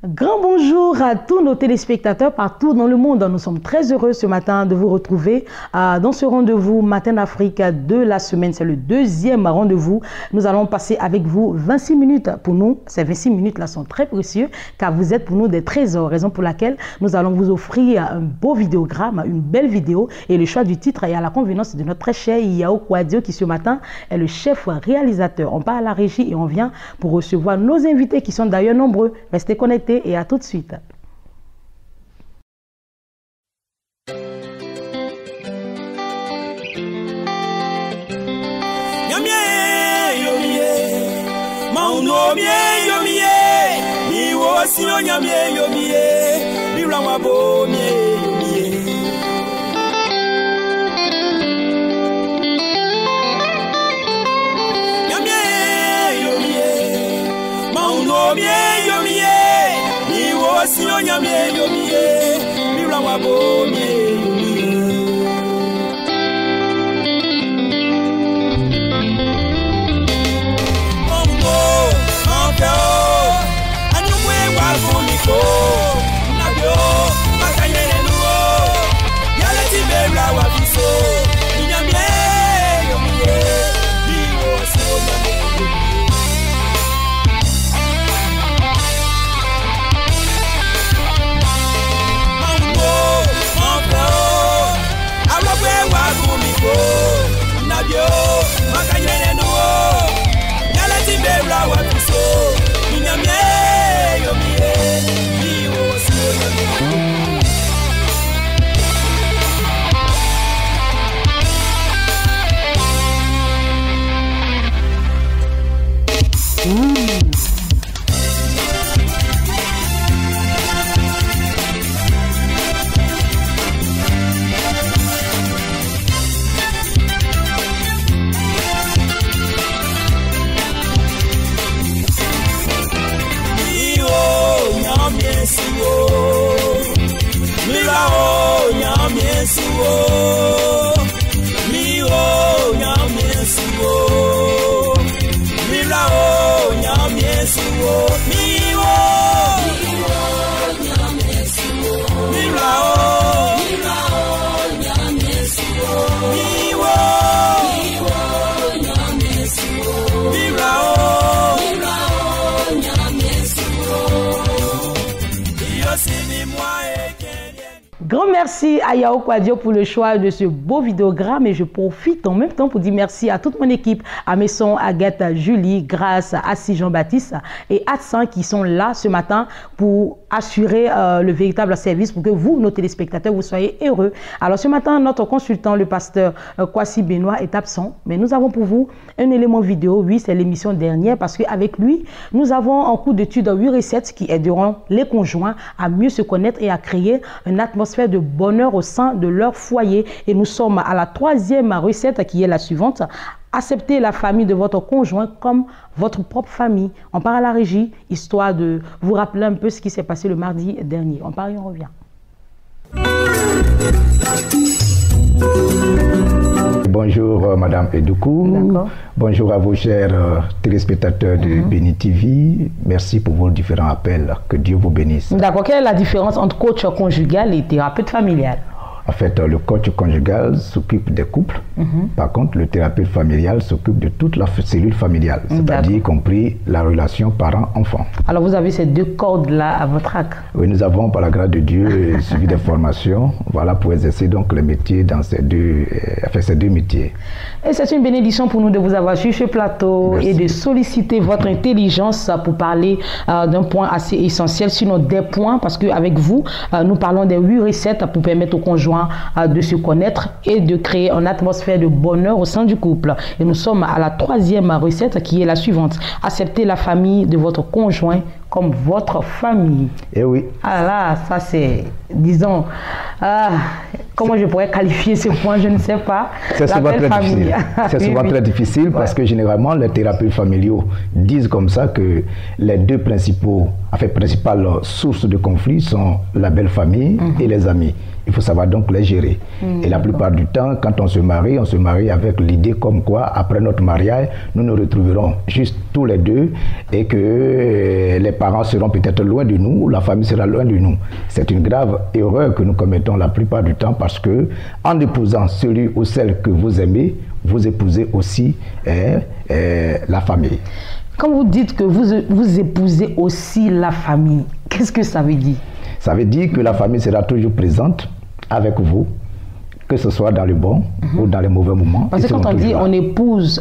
Grand bonjour à tous nos téléspectateurs partout dans le monde. Nous sommes très heureux ce matin de vous retrouver dans ce rendez-vous Matin d'Afrique de la semaine. C'est le deuxième rendez-vous. Nous allons passer avec vous 26 minutes. Pour nous, ces 26 minutes-là sont très précieux car vous êtes pour nous des trésors. Raison pour laquelle nous allons vous offrir un beau vidéogramme, une belle vidéo et le choix du titre est à la convenance de notre très cher Yao Kouadio qui ce matin est le chef réalisateur. On part à la régie et on vient pour recevoir nos invités qui sont d'ailleurs nombreux. Restez connectés. Et à tout de suite. Grand merci à Yao Kouadio pour le choix de ce beau vidéogramme et je profite en même temps pour dire merci à toute mon équipe, à Messon, Agathe, Julie, Grâce, Assis Jean-Baptiste et Atsan qui sont là ce matin pour assurer le véritable service pour que vous, nos téléspectateurs, vous soyez heureux. Alors ce matin, notre consultant, le pasteur Kwasi Benoît est absent, mais nous avons pour vous un élément vidéo. Oui, c'est l'émission dernière parce qu'avec lui, nous avons en cours d'étude 8 recettes qui aideront les conjoints à mieux se connaître et à créer une atmosphère de bonheur au sein de leur foyer. Et nous sommes à la 3e recette qui est la suivante. Acceptez la famille de votre conjoint comme votre propre famille. On part à la régie, histoire de vous rappeler un peu ce qui s'est passé le mardi dernier. On part et on revient. Bonjour Madame Edoukou. Bonjour à vos chers téléspectateurs de Béni TV. Merci pour vos différents appels. Que Dieu vous bénisse. D'accord. Quelle est la différence entre coach conjugal et thérapeute familial? En fait, le coach conjugal s'occupe des couples. Par contre, le thérapeute familial s'occupe de toute la cellule familiale, c'est-à-dire y compris la relation parent-enfant. Alors, vous avez ces deux cordes-là à votre arc? Oui, nous avons, par la grâce de Dieu, suivi des formations, voilà, pour exercer donc le métier dans ces deux métiers. Et c'est une bénédiction pour nous de vous avoir sur ce plateau. Merci. Et de solliciter votre intelligence pour parler d'un point assez essentiel, sinon des points, parce qu'avec vous, nous parlons des 8 recettes pour permettre aux conjoints de se connaître et de créer une atmosphère de bonheur au sein du couple. Et nous sommes à la 3e recette qui est la suivante. Acceptez la famille de votre conjoint comme votre famille. Eh oui. Ah là, ça c'est, disons, Comment je pourrais qualifier ce point? Je ne sais pas. C'est souvent très difficile. C'est souvent très difficile parce que généralement, les thérapeutes familiaux disent comme ça que les deux principales sources de conflit sont la belle famille et les amis. Il faut savoir donc les gérer. Et la plupart du temps, quand on se marie avec l'idée comme quoi, après notre mariage, nous nous retrouverons juste tous les deux et que les parents seront peut-être loin de nous, la famille sera loin de nous. C'est une grave erreur que nous commettons la plupart du temps parce que, en épousant celui ou celle que vous aimez, vous épousez aussi la famille. Quand vous dites que vous épousez aussi la famille, qu'est-ce que ça veut dire? Ça veut dire que la famille sera toujours présente avec vous, que ce soit dans le bon ou dans les mauvais moments. Parce que quand on dit on épouse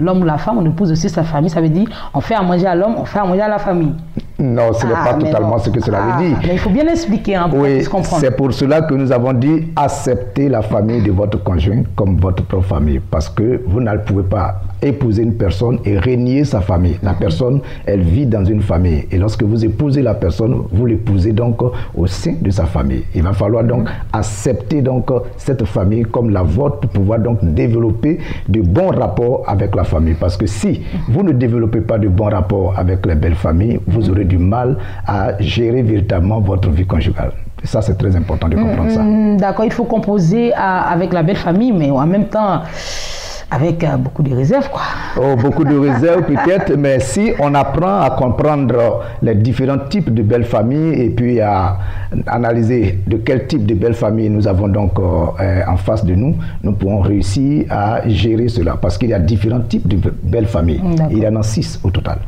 l'homme ou la femme, on épouse aussi sa famille, ça veut dire on fait à manger à l'homme, on fait à manger à la famille. Non, ce n'est pas totalement ce que cela veut dire. Mais il faut bien expliquer pour qu'on puisse comprendre. C'est pour cela que nous avons dit accepter la famille de votre conjoint comme votre propre famille. Parce que vous ne pouvez pas épouser une personne et renier sa famille. La personne, elle vit dans une famille. Et lorsque vous épousez la personne, vous l'épousez donc au sein de sa famille. Il va falloir donc accepter donc cette famille comme la vôtre pour pouvoir donc développer de bons rapports avec la famille. Parce que si vous ne développez pas de bons rapports avec les belles familles, vous aurez du mal à gérer véritablement votre vie conjugale. Et ça, c'est très important de comprendre ça. D'accord, il faut composer avec la belle famille, mais en même temps, avec beaucoup de réserves, quoi. Oh, beaucoup de réserves peut-être, mais si on apprend à comprendre les différents types de belles familles et puis à analyser de quel type de belle famille nous avons donc en face de nous, nous pourrons réussir à gérer cela. Parce qu'il y a différents types de belles familles. Il y en a 6 au total.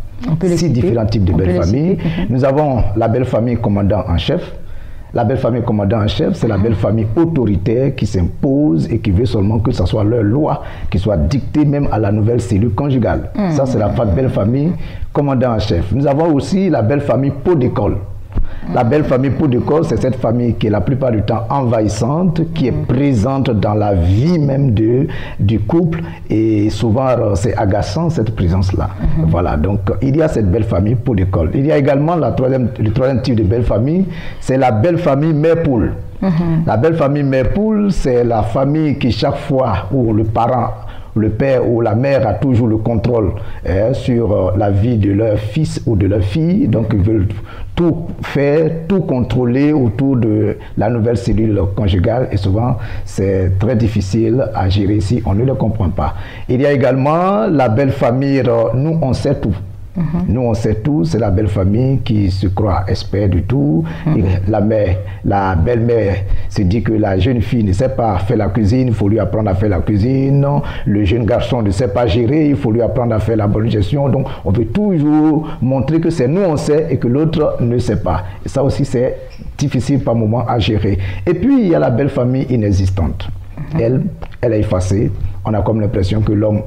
6 différents types de belles familles. Nous avons la belle famille commandant en chef. La belle famille commandant en chef, c'est la belle famille autoritaire qui s'impose et qui veut seulement que ce soit leur loi qui soit dictée même à la nouvelle cellule conjugale. Ça, c'est la belle famille commandant en chef. Nous avons aussi la belle famille pot d'école. La belle famille pot d'école, c'est cette famille qui est la plupart du temps envahissante, qui est présente dans la vie même du couple et souvent c'est agaçant cette présence-là. Voilà, donc il y a cette belle famille pot d'école. Il y a également le troisième type de belle famille, c'est la belle famille mère-poule. La belle famille mère-poule, c'est la famille qui chaque fois où le père ou la mère a toujours le contrôle sur la vie de leur fils ou de leur fille, donc ils veulent tout faire, tout contrôler autour de la nouvelle cellule conjugale et souvent c'est très difficile à gérer si on ne le comprend pas. Il y a également la belle famille, nous on sait tout. Nous on sait tout, c'est la belle famille qui se croit expert du tout. Et la belle-mère se dit que la jeune fille ne sait pas faire la cuisine, il faut lui apprendre à faire la cuisine. Le jeune garçon ne sait pas gérer, il faut lui apprendre à faire la bonne gestion. Donc on veut toujours montrer que c'est nous on sait et que l'autre ne sait pas. Et ça aussi c'est difficile par moment à gérer. Et puis il y a la belle famille inexistante. Elle est effacée. On a comme l'impression que l'homme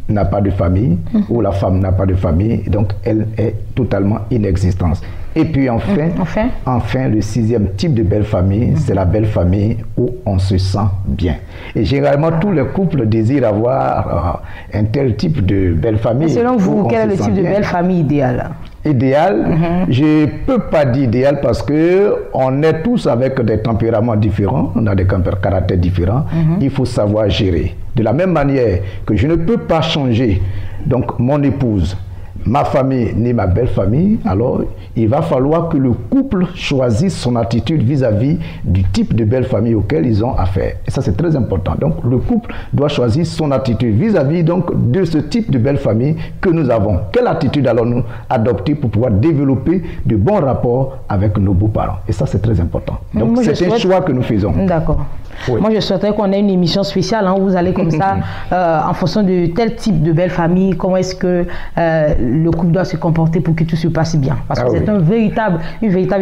n'a pas de famille ou la femme n'a pas de famille, donc elle est totalement inexistante. Et puis enfin, le sixième type de belle famille, c'est la belle famille où on se sent bien. Et généralement, tous les couples désirent avoir un tel type de belle famille. Et selon vous, quel est le type de belle famille idéale? Idéal, je ne peux pas dire idéal parce que on est tous avec des tempéraments différents, on a des caractères différents, il faut savoir gérer. De la même manière que je ne peux pas changer donc mon épouse, ma famille ni ma belle famille, alors il va falloir que le couple choisisse son attitude vis-à-vis du type de belle famille auquel ils ont affaire. Et ça c'est très important. Donc le couple doit choisir son attitude vis-à-vis donc de ce type de belle famille que nous avons. Quelle attitude allons-nous adopter pour pouvoir développer de bons rapports avec nos beaux-parents? Et ça c'est très important. Donc c'est un choix que nous faisons. D'accord. Oui. Moi, je souhaiterais qu'on ait une émission spéciale où vous allez comme ça, en fonction de tel type de belle famille, comment est-ce que le couple doit se comporter pour que tout se passe bien. Parce que c'est une véritable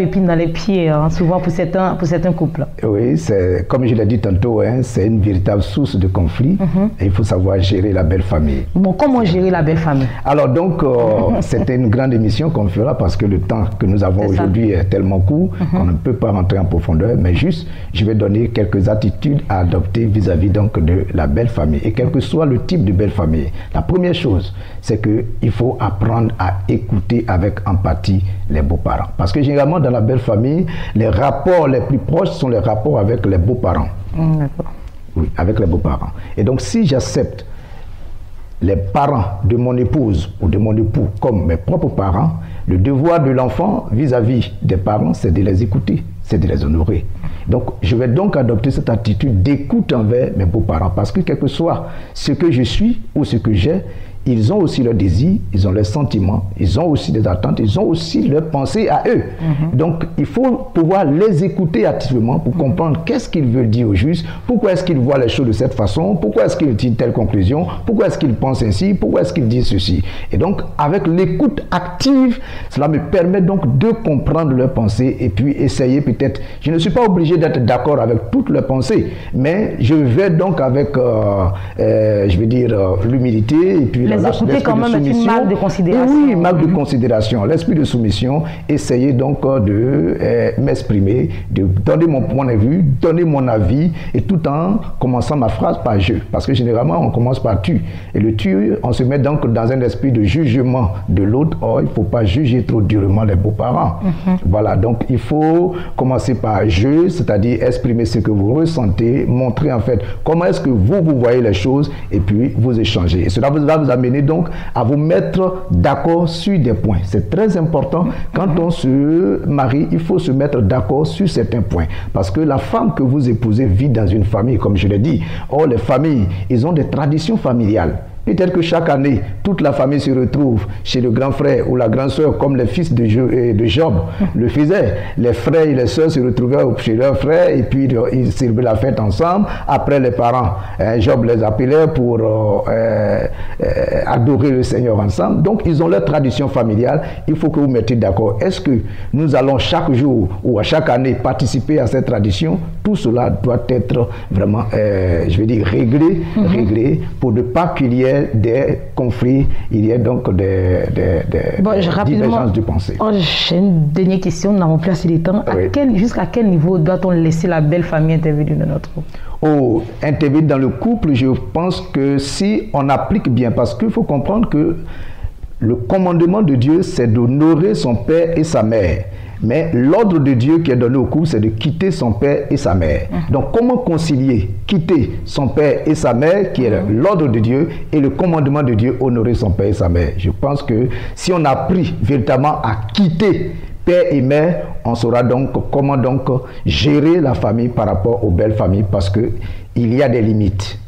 épine dans les pieds, souvent pour certains couples. Oui, comme je l'ai dit tantôt, c'est une véritable source de conflit et il faut savoir gérer la belle famille. Bon, comment gérer la belle famille? Alors donc, c'était une grande émission qu'on fera parce que le temps que nous avons aujourd'hui est tellement court qu'on ne peut pas rentrer en profondeur, mais juste, je vais donner quelques attitudes à adopter vis-à-vis donc de la belle famille et quel que soit le type de belle famille. La première chose, c'est qu'il faut apprendre apprendre à écouter avec empathie les beaux-parents. Parce que généralement, dans la belle famille, les rapports les plus proches sont les rapports avec les beaux-parents. D'accord. Oui, avec les beaux-parents. Et donc, si j'accepte les parents de mon épouse ou de mon époux comme mes propres parents, le devoir de l'enfant vis-à-vis des parents, c'est de les écouter, c'est de les honorer. Donc, je vais donc adopter cette attitude d'écoute envers mes beaux-parents, parce que quel que soit ce que je suis ou ce que j'ai, ils ont aussi leurs désirs, ils ont leurs sentiments, ils ont aussi des attentes, ils ont aussi leurs pensées à eux. Donc, il faut pouvoir les écouter activement pour comprendre qu'est-ce qu'ils veulent dire au juste, pourquoi est-ce qu'ils voient les choses de cette façon, pourquoi est-ce qu'ils tirent telle conclusion, pourquoi est-ce qu'ils pensent ainsi, pourquoi est-ce qu'ils disent ceci. Et donc, avec l'écoute active, cela me permet donc de comprendre leurs pensées et puis essayer peut-être, je ne suis pas obligé d'être d'accord avec toutes leurs pensées, mais je vais donc avec, je vais dire, l'humilité et puis les écouter quand même est une marque de considération. Oui, une marque de considération. L'esprit de soumission, essayer donc de m'exprimer, de donner mon point de vue, donner mon avis, et tout en commençant ma phrase par je. Parce que généralement, on commence par tu. Et le tu, on se met donc dans un esprit de jugement de l'autre. Or, il ne faut pas juger trop durement les beaux-parents. Voilà, donc il faut commencer par je, c'est-à-dire exprimer ce que vous ressentez, montrer en fait comment est-ce que vous voyez les choses, et puis vous échanger. Et cela va vous amener donc à vous mettre d'accord sur des points. C'est très important. Quand on se marie, il faut se mettre d'accord sur certains points. Parce que la femme que vous épousez vit dans une famille, comme je l'ai dit. Or, les familles, ils ont des traditions familiales. Peut-être que chaque année, toute la famille se retrouve chez le grand frère ou la grande sœur, comme les fils de Job le faisaient. Les frères et les sœurs se retrouvaient chez leurs frères et puis ils célébraient la fête ensemble. Après, les parents, Job les appelait pour adorer le Seigneur ensemble. Donc, ils ont leur tradition familiale. Il faut que vous mettiez d'accord. Est-ce que nous allons chaque jour ou à chaque année participer à cette tradition? Tout cela doit être vraiment, je vais dire, réglé pour ne pas qu'il y ait des conflits, il y a donc des divergences de pensée. J'ai une dernière question, nous n'avons plus assez de temps. Oui. Jusqu'à quel niveau doit-on laisser la belle famille intervenir dans notre couple? Oh, intervenir dans le couple, je pense que si on applique bien, parce qu'il faut comprendre que le commandement de Dieu, c'est d'honorer son père et sa mère. Mais l'ordre de Dieu qui est donné au couple, c'est de quitter son père et sa mère. Donc, comment concilier quitter son père et sa mère, qui est l'ordre de Dieu, et le commandement de Dieu, honorer son père et sa mère? Je pense que si on a appris véritablement à quitter père et mère, on saura donc comment donc gérer la famille par rapport aux belles familles, parce qu'il y a des limites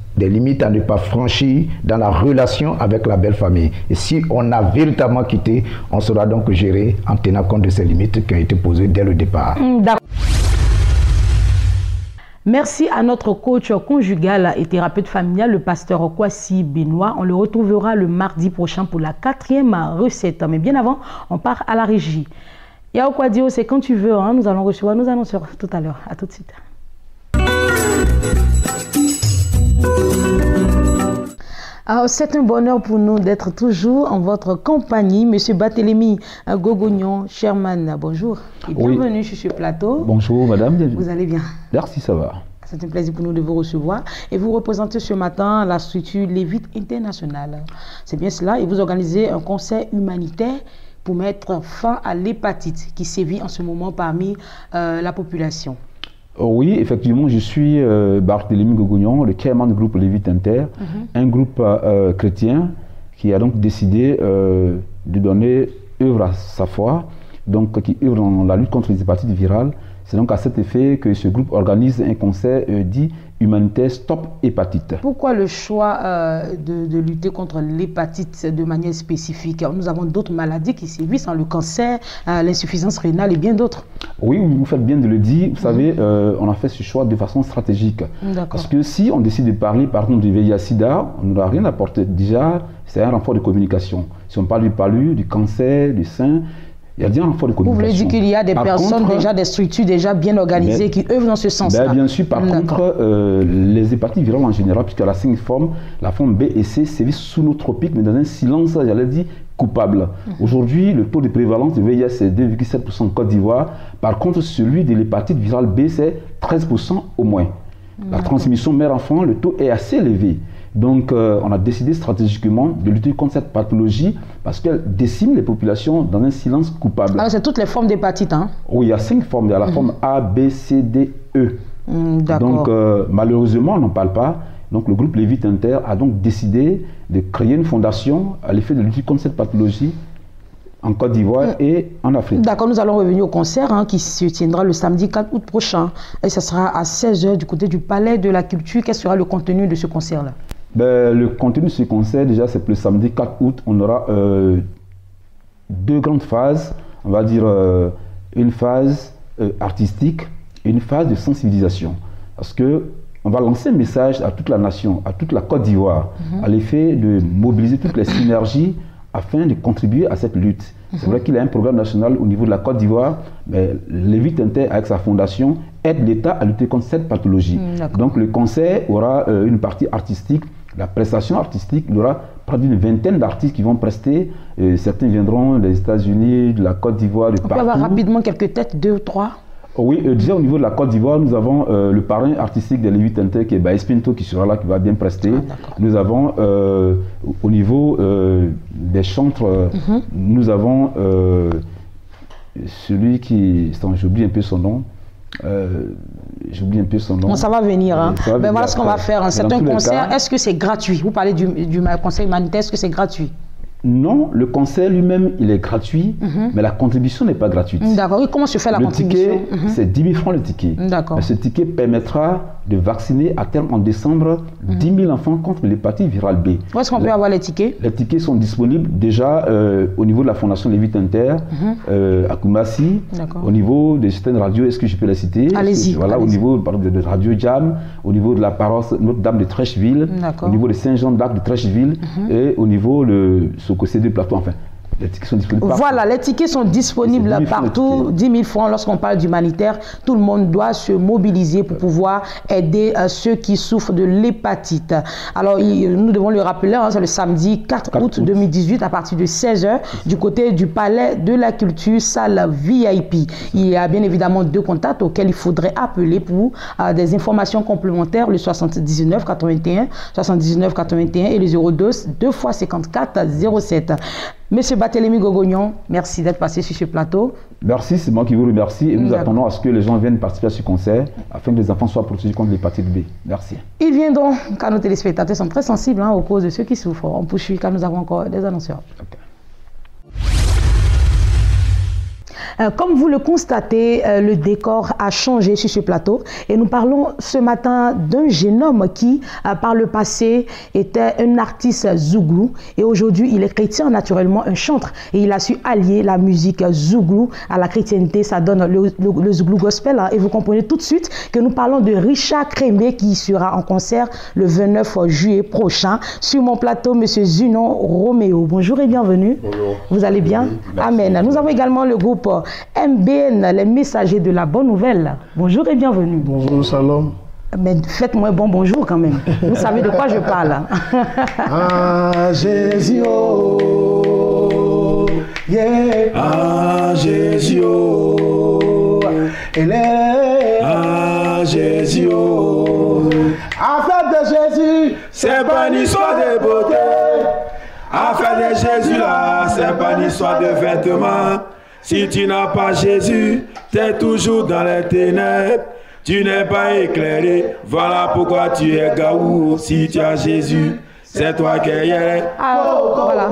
à ne pas franchir dans la relation avec la belle famille. Et si on a véritablement quitté, on saura donc gérer en tenant compte de ces limites qui ont été posées dès le départ. Merci à notre coach conjugal et thérapeute familial, le pasteur Kwasi Benoît. On le retrouvera le mardi prochain pour la 4e recette. Mais bien avant, on part à la régie. Yao Kwadio, c'est quand tu veux. Hein, nous allons recevoir nos annonceurs tout à l'heure. À tout de suite. C'est un bonheur pour nous d'être toujours en votre compagnie. Monsieur Barthélémy Gogognon, Sherman, bonjour et bienvenue sur ce plateau. Bonjour madame. Vous allez bien? Merci, ça va. C'est un plaisir pour nous de vous recevoir. Et vous représentez ce matin la structure Lévite International. C'est bien cela. Et vous organisez un concert humanitaire pour mettre fin à l'hépatite qui sévit en ce moment parmi la population. Oui, effectivement, je suis Barthélémy Gogognon, le chairman du groupe Lévite Inter, un groupe chrétien qui a donc décidé de donner œuvre à sa foi, donc qui œuvre dans la lutte contre les hépatites virales. C'est donc à cet effet que ce groupe organise un concert dit humanitaire Stop Hépatite. Pourquoi le choix de lutter contre l'hépatite de manière spécifique? Nous avons d'autres maladies qui sévissent, le cancer, l'insuffisance rénale et bien d'autres. Oui, vous faites bien de le dire. Vous savez, on a fait ce choix de façon stratégique. Parce que si on décide de parler par exemple du VIH-Sida, on n'aura rien apporté. Déjà, c'est un renfort de communication. Si on parle du palu, du cancer, du sein, il y a déjà un renfort de communication. Vous voulez dire qu'il y a des personnes, déjà des structures déjà bien organisées qui œuvrent dans ce sens-là? Bien sûr, par contre, les hépatites virales en général, puisque la 5 forme, la forme B et C sévissent sous nos tropiques, mais dans un silence, j'allais dire, coupable. Aujourd'hui, le taux de prévalence du VIH, c'est 2,7% en Côte d'Ivoire. Par contre, celui de l'hépatite virale B, c'est 13% au moins. La transmission mère-enfant, le taux est assez élevé. Donc, on a décidé stratégiquement de lutter contre cette pathologie parce qu'elle décime les populations dans un silence coupable. Alors, c'est toutes les formes d'hépatite, hein? Oui, il y a 5 formes. Il y a la forme A, B, C, D, E. Donc, malheureusement, on n'en parle pas. Donc, le groupe Lévite Inter a donc décidé de créer une fondation à l'effet de lutter contre cette pathologie en Côte d'Ivoire et en Afrique. D'accord, nous allons revenir au concert hein, qui se tiendra le samedi 4 août prochain. Et ça sera à 16 h du côté du Palais de la Culture. Quel sera le contenu de ce concert-là? Le contenu de ce concert, déjà, c'est pour le samedi 4 août. On aura 2 grandes phases. On va dire une phase artistique et une phase de sensibilisation. Parce que on va lancer un message à toute la nation, à toute la Côte d'Ivoire, à l'effet de mobiliser toutes les synergies afin de contribuer à cette lutte. C'est vrai qu'il y a un programme national au niveau de la Côte d'Ivoire, mais Lévite Inter, avec sa fondation, aide l'État à lutter contre cette pathologie. Donc le concert aura une partie artistique, la prestation artistique, il y aura près d'une vingtaine d'artistes qui vont prester. Certains viendront des États-Unis, de la Côte d'Ivoire, de partout. On peut avoir rapidement quelques têtes, 2 ou 3? Oui, déjà au niveau de la Côte d'Ivoire, nous avons le parrain artistique de Lévite Inter qui est Baïs Pinto qui sera là, qui va bien prester. Nous avons au niveau des chantres, nous avons celui qui... J'oublie un peu son nom. Bon, ça va venir. Hein. Ben voilà ce qu'on va faire. Hein. C'est un concert. Est-ce que c'est gratuit? Vous parlez du conseil humanitaire. Est-ce que c'est gratuit? Non, le concert lui-même, il est gratuit, mais la contribution n'est pas gratuite. D'accord. Et comment se fait la contribution? Le ticket, c'est 10 000 francs le ticket. D'accord. Ce ticket permettra de vacciner à terme en décembre 10 000 enfants contre l'hépatite virale B. Où est-ce qu'on peut avoir les tickets? Les tickets sont disponibles déjà au niveau de la Fondation Lévite Inter, à Koumassi, au niveau de certaines radios, est-ce que je peux les citer? Allez-y. Voilà, au niveau de Radio Jam, au niveau de la paroisse Notre-Dame de Trècheville, au niveau de Saint-Jean d'Arc de Trècheville et au niveau de Sococé Plateau, enfin. Les tickets sont disponibles partout. Voilà, les tickets sont disponibles partout. 10 000 francs lorsqu'on parle d'humanitaire. Tout le monde doit se mobiliser pour pouvoir aider ceux qui souffrent de l'hépatite. Alors, nous devons le rappeler, hein, c'est le samedi 4 août 2018 à partir de 16 h du côté du Palais de la Culture, salle VIP. Il y a bien évidemment 2 contacts auxquels il faudrait appeler pour des informations complémentaires, le 79 81 79 81 et le 02 2 x 54 07. Monsieur Barthélémy Gogognon, merci d'être passé sur ce plateau. Merci, c'est moi qui vous remercie et nous attendons à ce que les gens viennent participer à ce concert afin que les enfants soient protégés contre l'hépatite B. Merci. Ils viendront car nos téléspectateurs sont très sensibles aux causes de ceux qui souffrent. On poursuit car nous avons encore des annonceurs. Comme vous le constatez, le décor a changé sur ce plateau et nous parlons ce matin d'un jeune homme qui, par le passé, était un artiste zouglou et aujourd'hui il est chrétien, naturellement un chantre, et il a su allier la musique zouglou à la chrétienté. Ça donne le zouglou gospel hein, et vous comprenez tout de suite que nous parlons de Richard Crémier qui sera en concert le 29 juillet prochain. Sur mon plateau, monsieur Zunon Roméo. Bonjour et bienvenue. Bonjour. Vous allez bien? Merci. Amen. Nous avons également le groupe MBN, les messagers de la bonne nouvelle. Bonjour et bienvenue. Bonjour, salam. Mais faites-moi bon bonjour quand même. Vous savez de quoi je parle. Ah Jésus, oh, yeah. Ah Jésus, oh, elle est. Ah Jésus, oh. Affaire de Jésus, c'est pas une histoire de beauté. Affaire de Jésus là, c'est pas une histoire de vêtements. Si tu n'as pas Jésus, t'es toujours dans les ténèbres. Tu n'es pas éclairé, voilà pourquoi tu es gaou. Si tu as Jésus, c'est toi qui es hier. Voilà.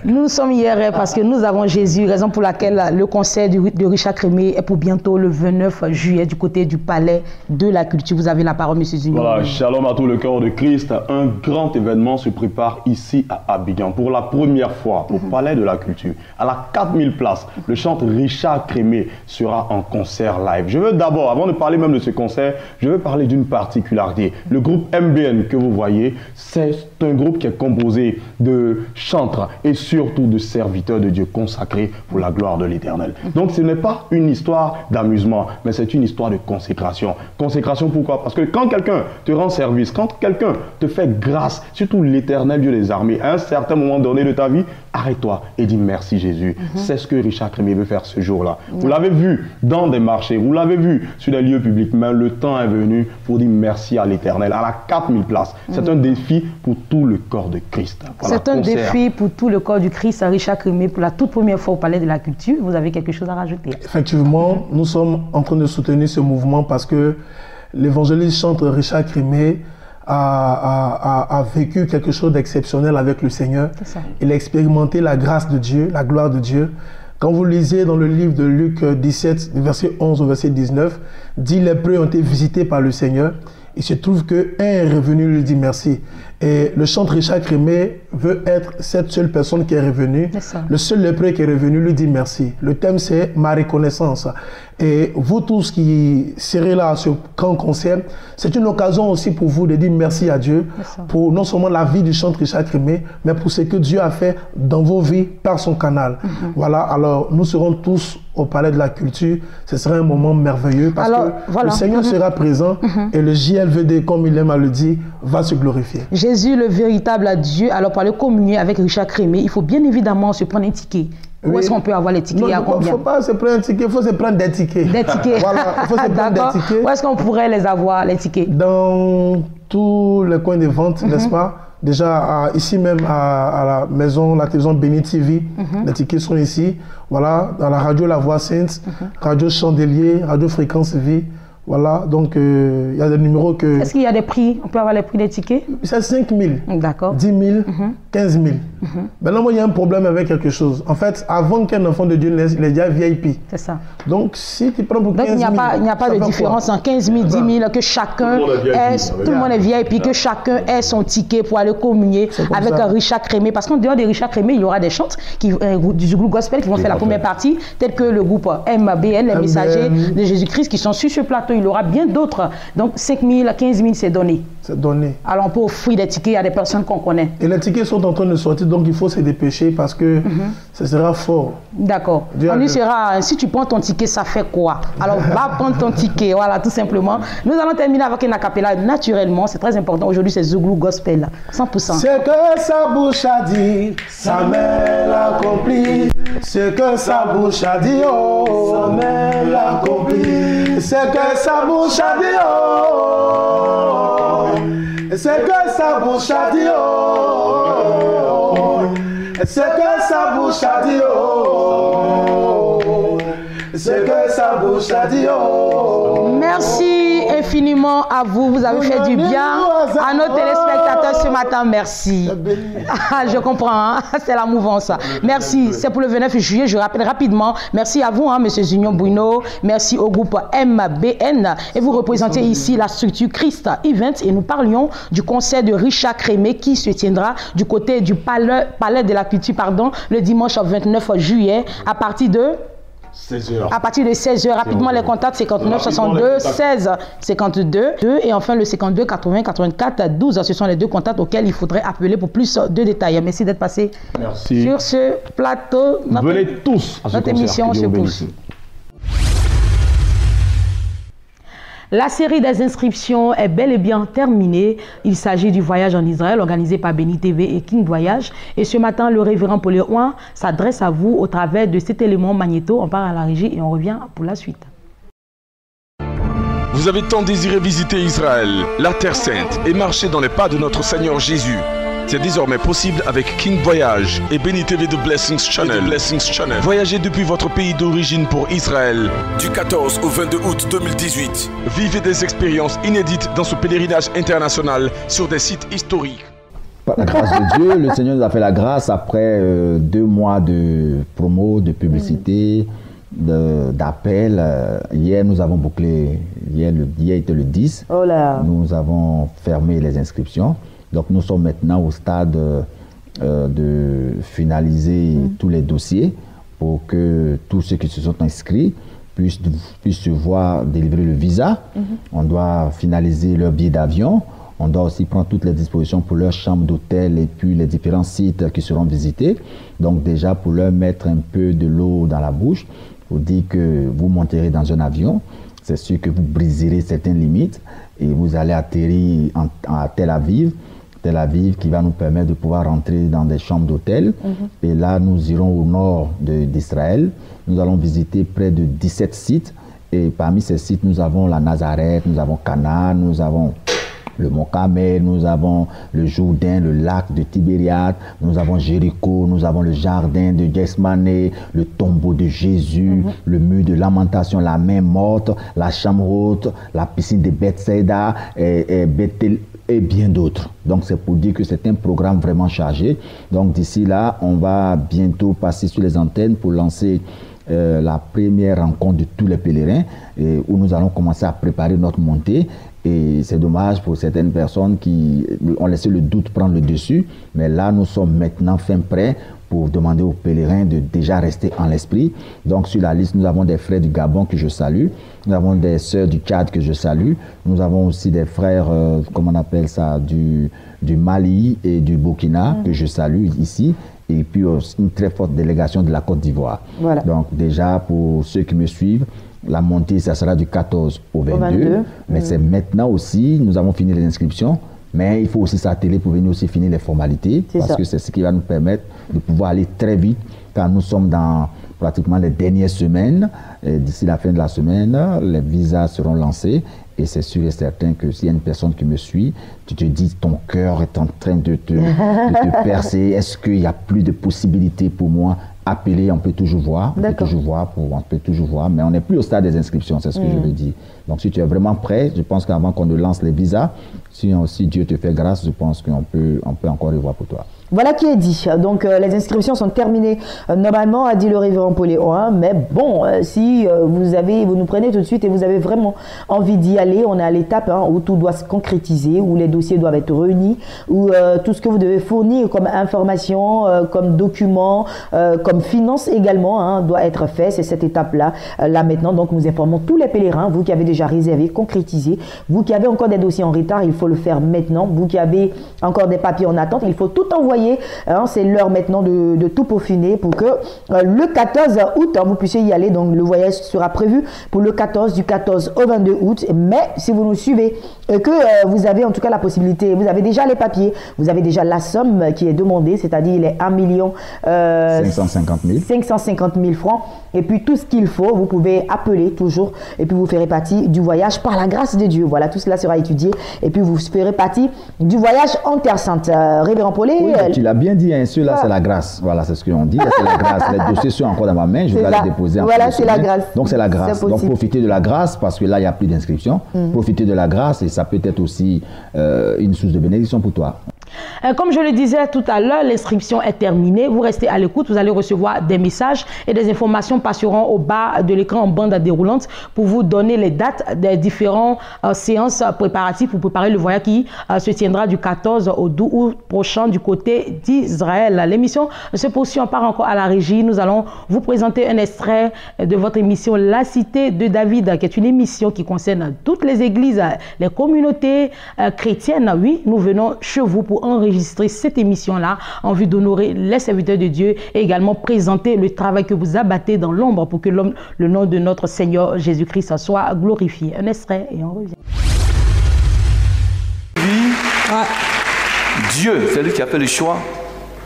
Nous sommes hier parce que nous avons Jésus, raison pour laquelle le concert de Richard Crémier est pour bientôt le 29 juillet du côté du Palais de la Culture. Vous avez la parole, monsieur Zunion. Voilà, shalom à tout le cœur de Christ. Un grand événement se prépare ici à Abidjan. Pour la première fois, au Palais de la Culture, à la 4000 places, le chanteur Richard Crémier sera en concert live. Je veux d'abord, avant de parler même de ce concert, je veux parler d'une particularité. Le groupe MBN que vous voyez, c'est un groupe qui est composé de chantres et surtout de serviteurs de Dieu consacrés pour la gloire de l'Éternel. Donc ce n'est pas une histoire d'amusement, mais c'est une histoire de consécration. Consécration pourquoi? Parce que quand quelqu'un te rend service, quand quelqu'un te fait grâce, surtout l'Éternel Dieu des armées, à un certain moment donné de ta vie, arrête-toi et dis merci Jésus. C'est ce que Richard Crémier veut faire ce jour-là. Vous l'avez vu dans des marchés, vous l'avez vu sur des lieux publics, mais le temps est venu pour dire merci à l'Éternel, à la 4000 places. C'est un défi pour tout le corps de Christ. C'est un défi pour tout le corps du Christ. Richard Crémier, pour la toute première fois au Palais de la Culture, vous avez quelque chose à rajouter? Effectivement, nous sommes en train de soutenir ce mouvement parce que l'évangéliste chantre Richard Crémier a vécu quelque chose d'exceptionnel avec le Seigneur. Il a expérimenté la grâce de Dieu, la gloire de Dieu. Quand vous lisez dans le livre de Luc 17, verset 11 au verset 19, dit les lépreux ont été visités par le Seigneur. Il se trouve qu'un est revenu lui dit merci. Et le chantre Richard Crémier veut être cette seule personne qui est revenue. Le seul lépreux qui est revenu lui dit merci. Le thème c'est ma reconnaissance. Et vous tous qui serez là à ce grand concert, c'est une occasion aussi pour vous de dire merci à Dieu pour non seulement la vie du chantre Richard Crémier, mais pour ce que Dieu a fait dans vos vies par son canal. Voilà, alors nous serons tous au Palais de la Culture. Ce sera un moment merveilleux parce que le Seigneur sera présent et le JLVD, comme il aime à le dire, va se glorifier. Jésus, le véritable Dieu. Alors pour aller communier avec Richard Crémier, il faut bien évidemment se prendre un ticket. Où est-ce qu'on peut avoir les tickets? Non, il ne faut pas se prendre un ticket, il faut se prendre des tickets. Des tickets. Voilà, il faut se prendre des tickets. Où est-ce qu'on pourrait les avoir, les tickets? Dans tous les coins de vente, n'est-ce pas? Déjà, ici même à la maison, la télévision Béni TV, les tickets sont ici. Voilà, dans la radio La Voix Sainte, Radio Chandelier, Radio Fréquence Vie. Voilà, donc il y a des numéros que... Est-ce qu'il y a des prix? On peut avoir les prix des tickets? C'est 5 000, d'accord, 10 000, 15 000. Maintenant, moi, il y a un problème avec quelque chose. En fait, avant qu'un enfant de Dieu naisse, il est déjà VIP. C'est ça. Donc, si tu prends pour 15 000... Donc, il n'y a pas de différence en 15 000, 10 000, que chacun tout le monde est VIP, que chacun ait son ticket pour aller communier avec Richard Crémier. Parce qu'en dehors de Richard Crémier, il y aura des chantes du groupe gospel qui vont faire la première partie, tels que le groupe MBN, les messagers de Jésus-Christ qui sont sur ce plateau. Il y aura bien d'autres. Donc 5 000, 15 000, c'est donné. C'est donné. Alors on peut offrir des tickets à des personnes qu'on connaît. Et les tickets sont en train de sortir, donc il faut se dépêcher parce que ce sera fort. D'accord. On lui sera, si tu prends ton ticket, ça fait quoi? Alors va prendre ton ticket, voilà, tout simplement. Nous allons terminer avec un acapella naturellement, c'est très important. Aujourd'hui, c'est Zouglou Gospel, 100%. Ce que sa bouche a dit, sa main l'accomplit. Ce que sa bouche a dit, oh, sa main l'accomplit. Ce que sa bouche a dit, oh, ce que sa bouche a dit, oh, ce que sa bouche a dit, oh, ce que sa bouche a dit, oh. Merci infiniment à vous, vous avez fait du bien à nos téléspectateurs ce matin, merci. Je comprends, hein? C'est la mouvance. Merci, c'est pour le 29 juillet, je rappelle rapidement, merci à vous, hein, M. Zunion Bruno, merci au groupe MBN, et vous représentez ici la structure Christ Event, et nous parlions du concert de Richard Crémier qui se tiendra du côté du Palais de la Culture, pardon, le dimanche 29 juillet, à partir de 16h. À partir de 16h, rapidement les contacts 59 62 16 52 et enfin le 52 80 84 12. Ce sont les deux contacts auxquels il faudrait appeler pour plus de détails. Merci d'être passé sur ce plateau. Venez tous à ce notre émission se poursuit. La série des inscriptions est bel et bien terminée. Il s'agit du voyage en Israël organisé par Béni TV et King Voyage. Et ce matin, le révérend Paul Ouin s'adresse à vous au travers de cet élément magnéto. On part à la régie et on revient pour la suite. Vous avez tant désiré visiter Israël, la Terre Sainte, et marcher dans les pas de notre Seigneur Jésus. C'est désormais possible avec King Voyage et Béni TV de Blessings Channel. Voyagez depuis votre pays d'origine pour Israël. Du 14 au 22 août 2018. Vivez des expériences inédites dans ce pèlerinage international sur des sites historiques. Par la grâce de Dieu, le Seigneur nous a fait la grâce après 2 mois de promo, de publicité, d'appel. Hier, nous avons bouclé, hier était le 10. Oh là. Nous avons fermé les inscriptions. Donc nous sommes maintenant au stade de finaliser tous les dossiers pour que tous ceux qui se sont inscrits puissent se voir délivrer le visa. On doit finaliser leur billet d'avion. On doit aussi prendre toutes les dispositions pour leur chambre d'hôtel et puis les différents sites qui seront visités. Donc déjà pour leur mettre un peu de l'eau dans la bouche, pour dire que vous monterez dans un avion, c'est sûr que vous briserez certaines limites et vous allez atterrir à Tel Aviv. Tel Aviv, qui va nous permettre de pouvoir rentrer dans des chambres d'hôtel. Et là, nous irons au nord d'Israël. Nous allons visiter près de 17 sites. Et parmi ces sites, nous avons la Nazareth, nous avons Cana, nous avons le Mont Carmel, nous avons le Jourdain, le lac de Tibériade, nous avons Jéricho, nous avons le jardin de Gethsemane, le tombeau de Jésus, le mur de lamentation, la main morte, la chambre haute, la piscine de Bethsaïda et Bethel et bien d'autres. Donc c'est pour dire que c'est un programme vraiment chargé. Donc d'ici là, on va bientôt passer sur les antennes pour lancer la première rencontre de tous les pèlerins où nous allons commencer à préparer notre montée. Et c'est dommage pour certaines personnes qui ont laissé le doute prendre le dessus. Mais là, nous sommes maintenant fin prêts pour demander aux pèlerins de déjà rester en l'esprit. Donc sur la liste, nous avons des frères du Gabon que je salue. Nous avons des sœurs du Tchad que je salue. Nous avons aussi des frères, comment on appelle ça, du Mali et du Burkina que je salue ici. Et puis une très forte délégation de la Côte d'Ivoire. Voilà. Donc déjà, pour ceux qui me suivent, la montée, ça sera du 14 au 22. Mais c'est maintenant aussi, nous avons fini les inscriptions. Mais il faut aussi s'atteler pour venir aussi finir les formalités. Parce que c'est ce qui va nous permettre de pouvoir aller très vite. Car nous sommes dans pratiquement les dernières semaines. D'ici la fin de la semaine, les visas seront lancés. Et c'est sûr et certain que s'il y a une personne qui me suit, tu te dis ton cœur est en train de te percer. Est-ce qu'il n'y a plus de possibilités pour moi? Appeler, on peut toujours voir. On peut toujours voir, mais on n'est plus au stade des inscriptions, c'est ce que je veux dire. Donc si tu es vraiment prêt, je pense qu'avant qu'on ne lance les visas, si Dieu te fait grâce, je pense qu'on peut encore y voir pour toi. Voilà qui est dit. Donc les inscriptions sont terminées normalement, a dit le révérend Poléon. Mais bon, si vous nous prenez tout de suite et vous avez vraiment envie d'y aller, on est à l'étape où tout doit se concrétiser, où les dossiers doivent être réunis, où tout ce que vous devez fournir comme information, comme document, comme finance également doit être fait. C'est cette étape-là, là maintenant. Donc nous informons tous les pèlerins, vous qui avez déjà réservé, concrétisé, vous qui avez encore des dossiers en retard, il faut le faire maintenant. Vous qui avez encore des papiers en attente, il faut tout envoyer. C'est l'heure maintenant de tout peaufiner pour que le 14 août, vous puissiez y aller. Donc le voyage sera prévu pour le 14, du 14 au 22 août. Mais si vous nous suivez, que vous avez en tout cas la possibilité, vous avez déjà les papiers, vous avez déjà la somme qui est demandée, c'est-à-dire les 1 550 000 francs. Et puis tout ce qu'il faut, vous pouvez appeler toujours et puis vous ferez partie du voyage par la grâce de Dieu. Voilà, tout cela sera étudié et puis vous ferez partie du voyage en Terre Sainte. Révérend Paulet, tu l'as bien dit, ceux-là c'est la grâce. Voilà, c'est ce qu'on dit, c'est la grâce. Les dossiers sont encore dans ma main, je vais les déposer. Voilà, c'est la grâce. Donc c'est la grâce. Donc profitez de la grâce parce que là il n'y a plus d'inscription. Profitez de la grâce et ça peut être aussi une source de bénédiction pour toi. Comme je le disais tout à l'heure, l'inscription est terminée. Vous restez à l'écoute, vous allez recevoir des messages et des informations passeront au bas de l'écran en bande déroulante pour vous donner les dates des différentes séances préparatives pour préparer le voyage qui se tiendra du 14 au 12 août prochain du côté d'Israël. L'émission se poursuit, on part encore à la régie. Nous allons vous présenter un extrait de votre émission La Cité de David, qui est une émission qui concerne toutes les églises, les communautés chrétiennes. Oui, nous venons chez vous pour enregistrer cette émission-là en vue d'honorer les serviteurs de Dieu et également présenter le travail que vous abattez dans l'ombre pour que le nom de notre Seigneur Jésus-Christ soit glorifié. Un extrait et on revient. Dieu, c'est lui qui a fait le choix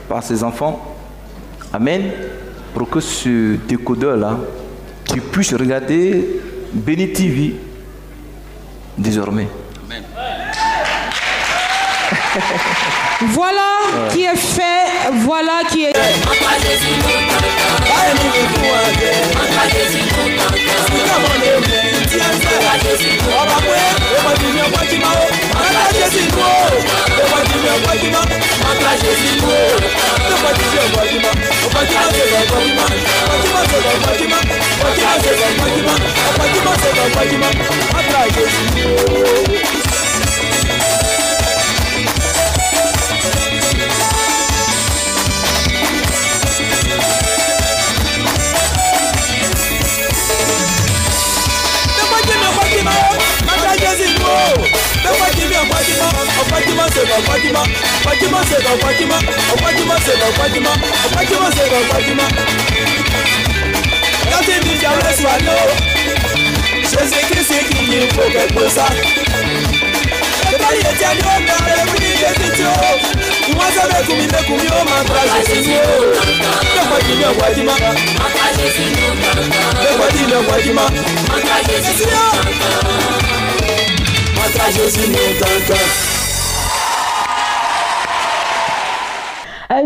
par ses enfants. Amen. Pour que ce décodeur-là, tu puisses regarder Béni TV désormais. Amen. Voilà qui est fait, voilà qui est... Jésus-Christ qui dit faut quelque chose.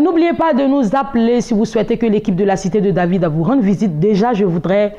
N'oubliez pas de nous appeler si vous souhaitez que l'équipe de la Cité de David vous rende visite. Déjà, je voudrais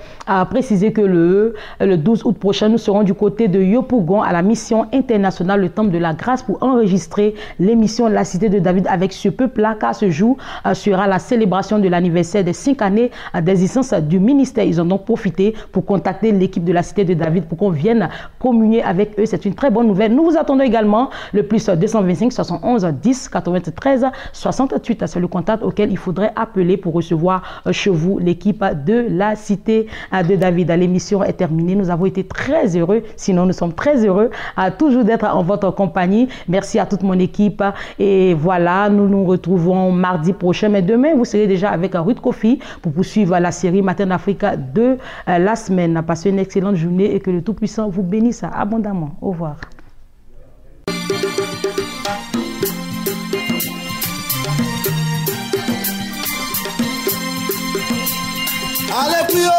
préciser que le 12 août prochain, nous serons du côté de Yopougon à la mission internationale, le Temple de la Grâce, pour enregistrer l'émission La Cité de David avec ce peuple-là, car ce jour sera la célébration de l'anniversaire des 5 années d'existence du ministère. Ils ont donc profité pour contacter l'équipe de la Cité de David pour qu'on vienne communier avec eux. C'est une très bonne nouvelle. Nous vous attendons également le plus 225 71 10 93 68. C'est le contact auquel il faudrait appeler pour recevoir chez vous l'équipe de la Cité de David. L'émission est terminée. Nous avons été très heureux. Sinon, nous sommes très heureux toujours d'être en votre compagnie. Merci à toute mon équipe. Et voilà, nous nous retrouvons mardi prochain. Mais demain, vous serez déjà avec Ruth Kofi pour poursuivre la série Matin d'Afrique de la semaine. Passez une excellente journée et que le Tout-Puissant vous bénisse abondamment. Au revoir. Allez plus haut,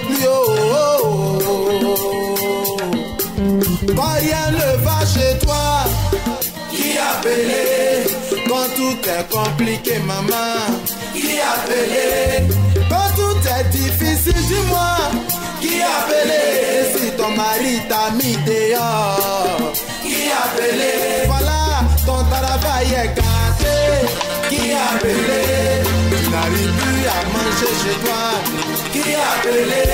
plus haut. Quand rien ne va chez toi, qui a appelé? Quand tout est compliqué, maman, qui a appelé? Quand tout est difficile, dis-moi, qui a appelé? Si ton mari t'a mis dehors, qui a appelé? Voilà, ton travail est gâté, qui a appelé? Tu n'arrives plus à manger chez toi, qui a appelé?